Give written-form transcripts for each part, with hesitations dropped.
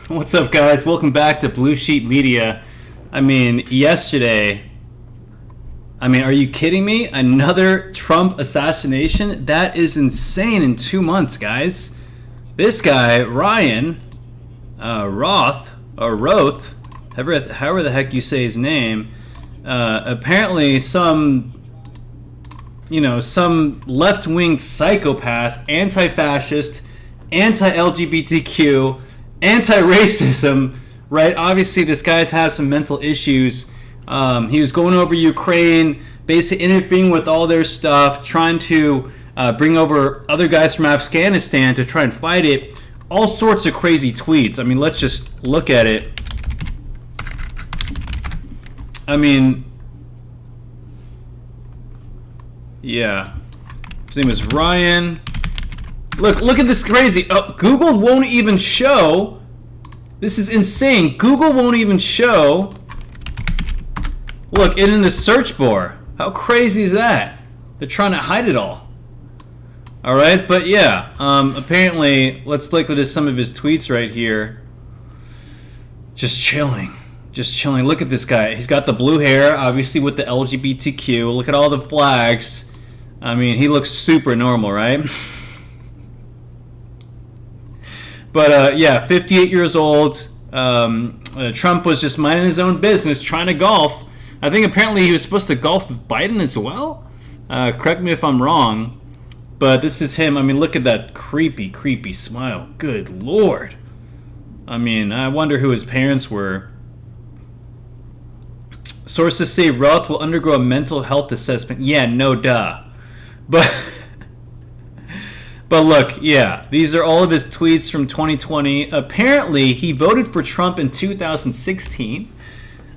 What's up, guys? Welcome back to Blue Sheet Media. Yesterday, are you kidding me? Another Trump assassination? That is insane in 2 months, guys. This guy, Ryan Roth, however the heck you say his name, apparently some left-wing psychopath, anti-fascist, anti-LGBTQ, anti-racism, right? Obviously, this guy's has some mental issues. He was going over Ukraine, basically interfering with all their stuff, trying to bring over other guys from Afghanistan to try and fight it. All sorts of crazy tweets. Let's just look at it. Yeah. His name is Ryan. Look at this crazy. Oh, Google won't even show. This is insane. Google won't even show. Look, in the search bar. How crazy is that? They're trying to hide it all. Alright, but yeah. Apparently, let's look at some of his tweets right here. Just chilling. Look at this guy. He's got the blue hair, obviously with the LGBTQ. Look at all the flags. He looks super normal, right? But yeah, 58 years old. Trump was just minding his own business, trying to golf. I think apparently he was supposed to golf with Biden as well. Correct me if I'm wrong. But this is him. Look at that creepy smile. Good Lord. I wonder who his parents were. Sources say Roth will undergo a mental health assessment. Yeah, no duh. But look, yeah, these are all of his tweets from 2020. Apparently, he voted for Trump in 2016.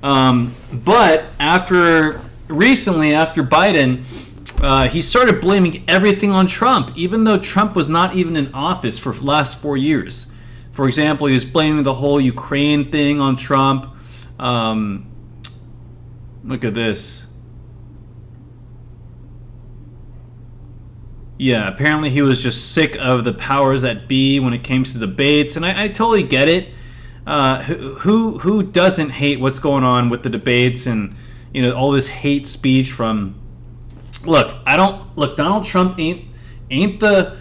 But after Biden, he started blaming everything on Trump, even though Trump was not even in office for the last 4 years. For example, he was blaming the whole Ukraine thing on Trump. Look at this. Yeah, apparently he was just sick of the powers that be when it came to debates, and I totally get it. Who doesn't hate what's going on with the debates and all this hate speech from? Look, Donald Trump ain't the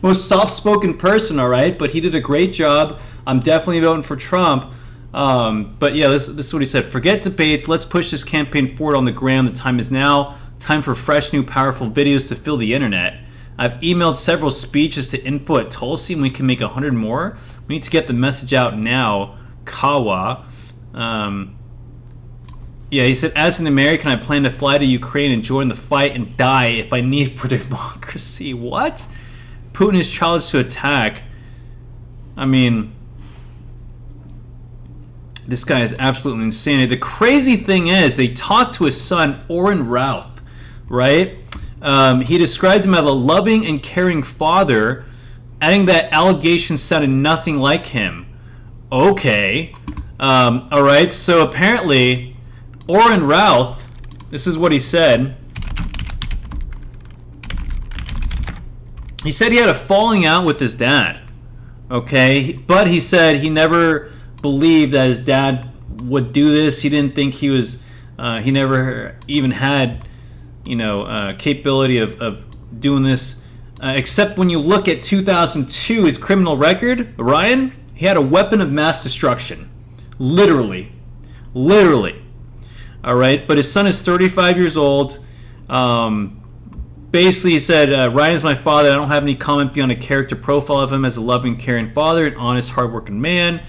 most soft-spoken person, all right, but he did a great job. I'm definitely voting for Trump. But yeah, this is what he said. Forget debates. Let's push this campaign forward on the ground. The time is now. Time for fresh, new, powerful videos to fill the internet. I've emailed several speeches to info at Tulsi, and we can make 100 more. We need to get the message out now. Kawa. Yeah, he said, as an American, I plan to fly to Ukraine and join the fight and die if I need for democracy. What? Putin is challenged to attack. This guy is absolutely insane. The crazy thing is, they talked to his son, Oren Routh, right? He described him as a loving and caring father, adding that allegations sounded nothing like him. Okay. All right, so apparently, Oren Routh, this is what he said. He said he had a falling out with his dad, okay? But he said he never believed that his dad would do this. He didn't think he was, he never even had, capability of doing this. Except when you look at 2002, his criminal record, Ryan, he had a weapon of mass destruction. Literally. All right, but his son is 35 years old. Basically, he said, Ryan is my father. I don't have any comment beyond a character profile of him as a loving, caring father, an honest, hardworking man.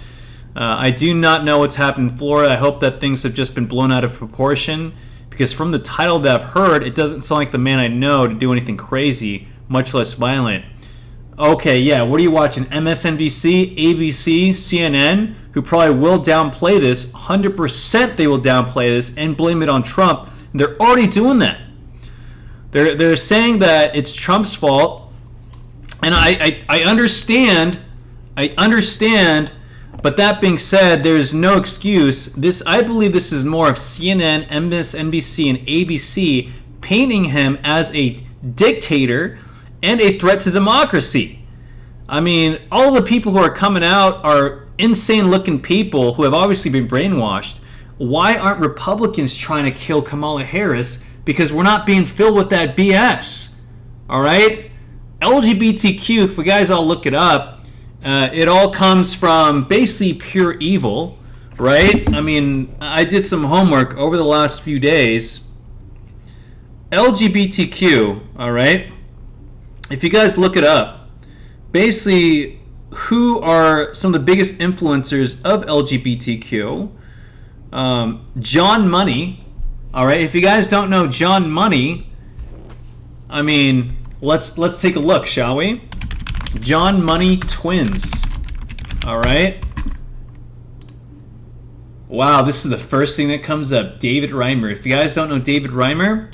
I do not know what's happened in Florida. I hope that things have just been blown out of proportion, because from the title that I've heard, it doesn't sound like the man I know to do anything crazy, much less violent. Okay, yeah, what are you watching? MSNBC, ABC, CNN, who probably will downplay this. 100% they will downplay this and blame it on Trump. And they're already doing that. They're saying that it's Trump's fault. And I understand, but that being said, there's no excuse. I believe this is more of CNN, MSNBC, and ABC painting him as a dictator and a threat to democracy. I mean, all the people who are coming out are insane looking people who have obviously been brainwashed. Why aren't Republicans trying to kill Kamala Harris? Because we're not being filled with that BS. All right? LGBTQ, if you guys all look it up, it all comes from basically pure evil, right? I mean, I did some homework over the last few days. LGBTQ, all right? If you guys look it up, basically, who are some of the biggest influencers of LGBTQ? John Money. All right, if you guys don't know John Money, I mean, let's take a look, shall we? John Money twins. All right. Wow, this is the first thing that comes up. David Reimer. If you guys don't know David Reimer,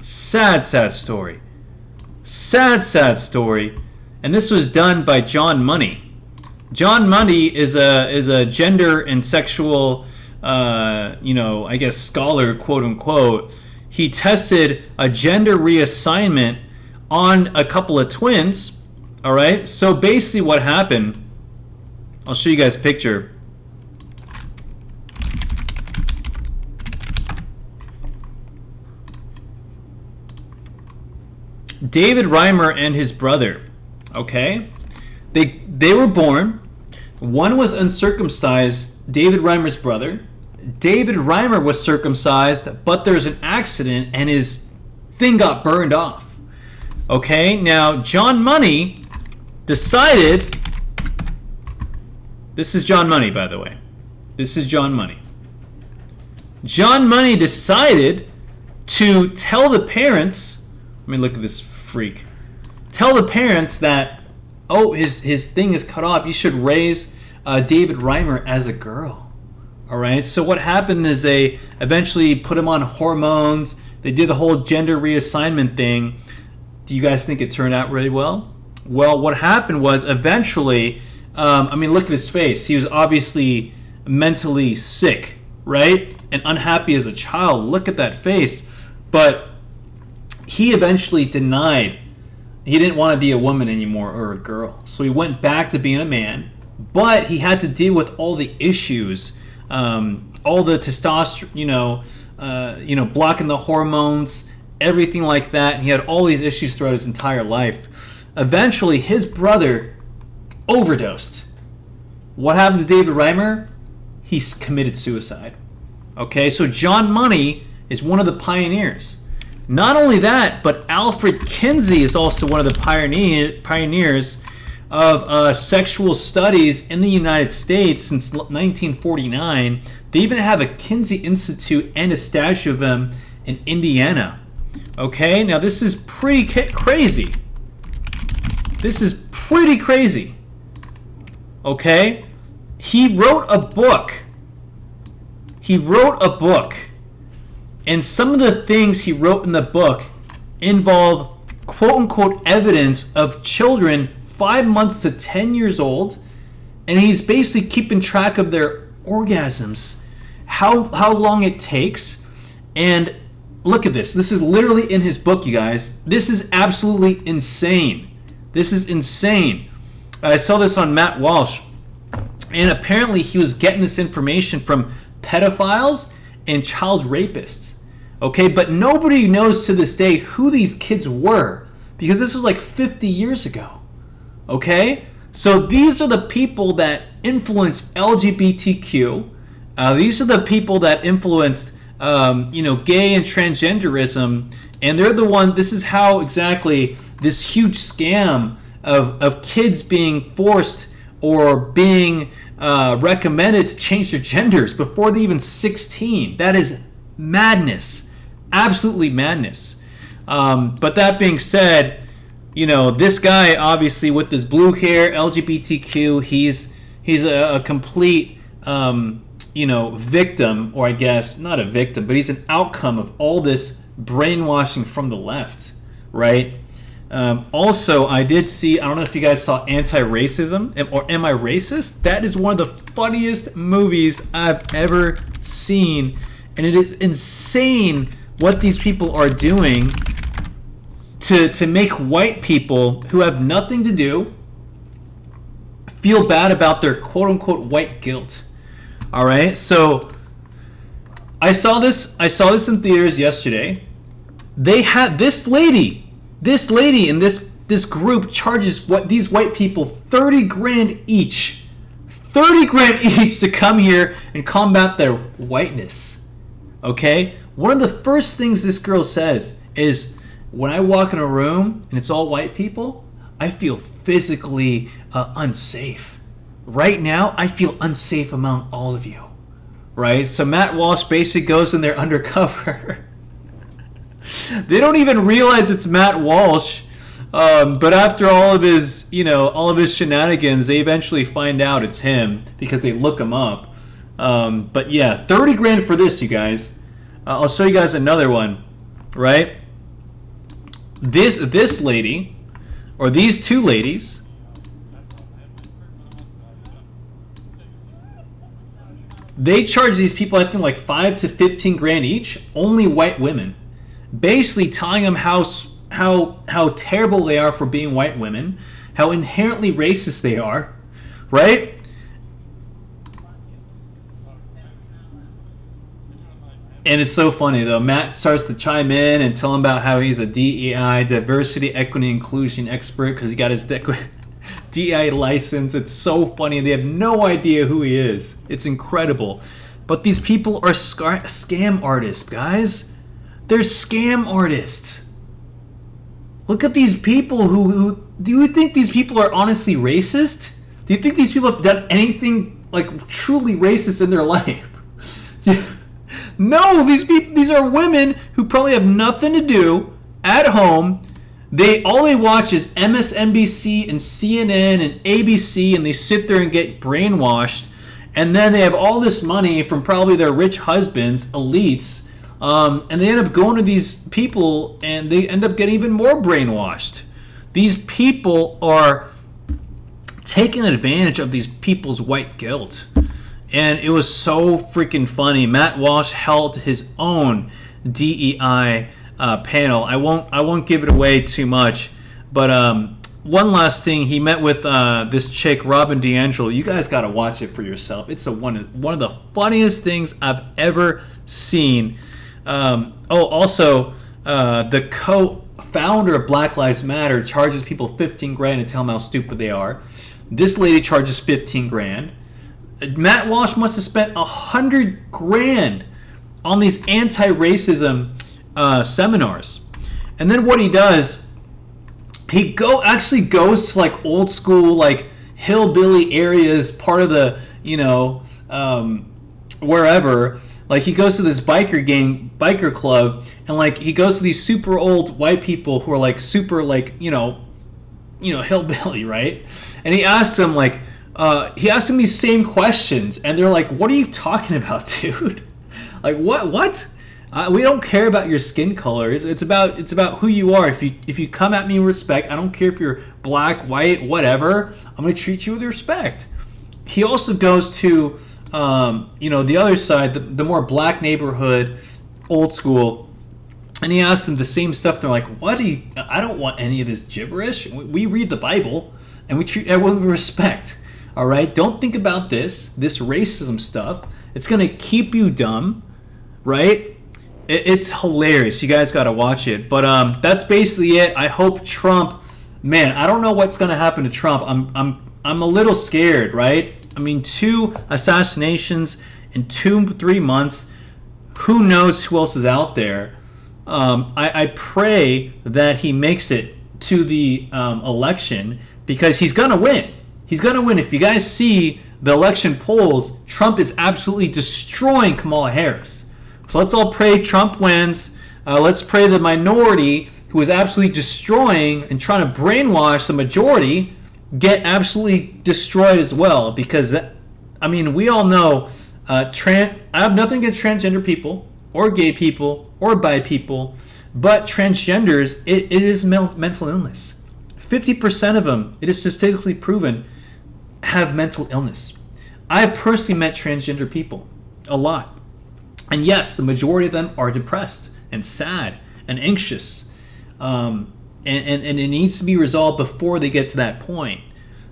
sad story. Sad story. And this was done by John Money. John Money is a gender and sexual, I guess scholar, quote unquote. He tested a gender reassignment on a couple of twins. All right. So basically, what happened? I'll show you guys a picture. David Reimer and his brother, okay? They were born. One was uncircumcised, David Reimer's brother. David Reimer was circumcised, but there's an accident and his thing got burned off. Okay? Now, John Money decided... This is John Money, by the way. This is John Money. John Money decided to tell the parents... Let me look at this freak. Tell the parents that, oh, his thing is cut off. You should raise David Reimer as a girl. All right. So what happened is they eventually put him on hormones. They did the whole gender reassignment thing. Do you guys think it turned out really well? Well, what happened was eventually, look at his face. He was obviously mentally sick, right? And unhappy as a child. Look at that face. But he eventually denied he didn't want to be a woman anymore or a girl. So he went back to being a man, but he had to deal with all the issues, all the testosterone, blocking the hormones, everything like that. And he had all these issues throughout his entire life. Eventually, his brother overdosed. What happened to David Reimer? He committed suicide. Okay, so John Money is one of the pioneers. Not only that, but Alfred Kinsey is also one of the pioneers of sexual studies in the United States since 1949. They even have a Kinsey Institute and a statue of him in Indiana. Okay, now this is pretty crazy. This is pretty crazy. Okay, he wrote a book. And some of the things he wrote in the book involve quote-unquote evidence of children 5 months to 10 years old, and he's basically keeping track of their orgasms, how long it takes. And look at this. This is literally in his book, you guys. This is absolutely insane. This is insane. I saw this on Matt Walsh, and apparently he was getting this information from pedophiles and child rapists. Okay, but nobody knows to this day who these kids were, because this was like 50 years ago. Okay, so these are the people that influenced LGBTQ. These are the people that influenced, gay and transgenderism, and they're the one. This is how exactly this huge scam of kids being forced or being recommended to change their genders before they're even 16. That is madness, absolutely madness. But that being said, this guy obviously with this blue hair, LGBTQ, he's a complete victim, or I guess not a victim, but he's an outcome of all this brainwashing from the left, right? Also, I did see, I don't know if you guys saw Anti-Racism or Am I Racist? That is one of the funniest movies I've ever seen. And it is insane what these people are doing to make white people who have nothing to do, feel bad about their quote unquote white guilt. All right, so I saw this in theaters yesterday. They had this lady in this group charges these white people 30 grand each. 30 grand each to come here and combat their whiteness. Okay? One of the first things this girl says is, when I walk in a room and it's all white people, I feel physically unsafe. Right now, I feel unsafe among all of you. Right? So Matt Walsh basically goes in there undercover. They don't even realize it's Matt Walsh. But after all of his shenanigans, they eventually find out it's him because they look him up. But yeah, 30 grand for this, you guys. I'll show you guys another one, right? This lady, or these two ladies, they charge these people, I think, like 5 to 15 grand each. Only white women, basically telling them how terrible they are for being white women, how inherently racist they are, right? And it's so funny though. Matt starts to chime in and tell him about how he's a DEI, diversity, equity, inclusion expert, because he got his DEI license. It's so funny. They have no idea who he is. It's incredible. But these people are scam artists, guys. They're scam artists. Look at these people who do you think these people are honestly racist? Do you think these people have done anything like truly racist in their life? No, these are women who probably have nothing to do at home. All they watch is MSNBC and CNN and ABC, and they sit there and get brainwashed. And then they have all this money from probably their rich husbands, elites, and they end up going to these people and they end up getting even more brainwashed. These people are taking advantage of these people's white guilt. And it was so freaking funny. Matt Walsh held his own DEI panel. I won't give it away too much, but one last thing. He met with this chick, Robin DiAngelo. You guys got to watch it for yourself. It's one of the funniest things I've ever seen. Also, the co-founder of Black Lives Matter charges people 15 grand to tell them how stupid they are. This lady charges 15 grand. Matt Walsh must have spent 100 grand on these anti-racism seminars. And then what he does, he actually goes to like old school, like hillbilly areas, part of the, wherever. Like he goes to this biker club, and like he goes to these super old white people who are like super like, hillbilly, right? And he asks them like, he asked them these same questions, and they're like, "What are you talking about, dude? Like, what? We don't care about your skin color. It's about who you are. If you come at me with respect, I don't care if you're black, white, whatever. I'm gonna treat you with respect." He also goes to, the other side, the more black neighborhood, old school, and he asks them the same stuff. They're like, "What? I don't want any of this gibberish. We read the Bible, and we treat everyone with respect." All right, don't think about this racism stuff. It's gonna keep you dumb, right? It's hilarious. You guys gotta watch it. But that's basically it. I hope Trump, man. I don't know what's gonna happen to Trump. I'm a little scared, right? I mean, 2 assassinations in 2-3 months. Who knows who else is out there? I pray that he makes it to the election, because he's gonna win. He's going to win. If you guys see the election polls, Trump is absolutely destroying Kamala Harris. So let's all pray Trump wins. Let's pray the minority, who is absolutely destroying and trying to brainwash the majority, get absolutely destroyed as well. Because, we all know, I have nothing against transgender people or gay people or bi people, but transgenders, it is mental illness. 50% of them, it is statistically proven, have mental illness. I have personally met transgender people a lot. And yes, the majority of them are depressed and sad and anxious. And it needs to be resolved before they get to that point.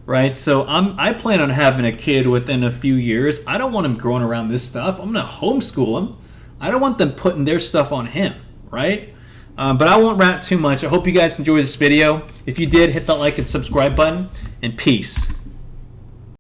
right? So I plan on having a kid within a few years. I don't want him growing around this stuff. I'm gonna homeschool him. I don't want them putting their stuff on him, right? But I won't rant too much. I hope you guys enjoyed this video. If you did, hit that like and subscribe button, and peace.